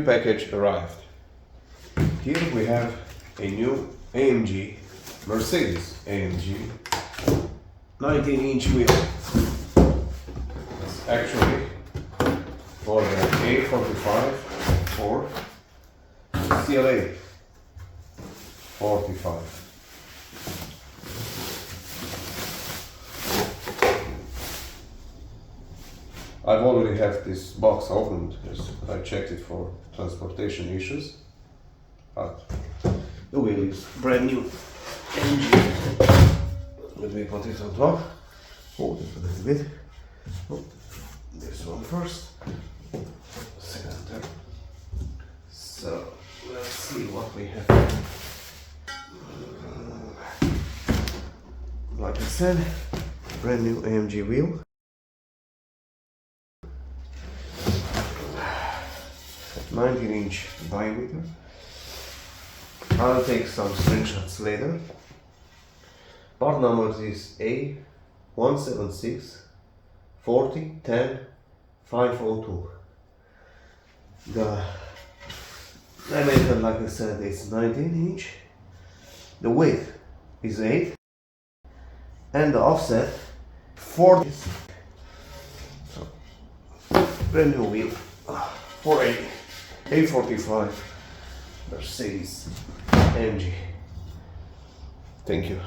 package arrived. Here we have a new AMG, Mercedes AMG, 19-inch wheel. It's actually for the A45 or CLA45. I've already have this box opened because I checked it for transportation issues, but the wheel is brand new. Let me put it on top. Hold it a little bit. Oh, this one first. Second. So let's see what we have. Like I said, brand new AMG wheel. At 19-inch diameter. I'll take some screenshots later. Part number is A1764010502. The diameter, like I said, is 19-inch. The width is 8, and the offset 40. So, brand new wheel for a A45 Mercedes AMG. Thank you.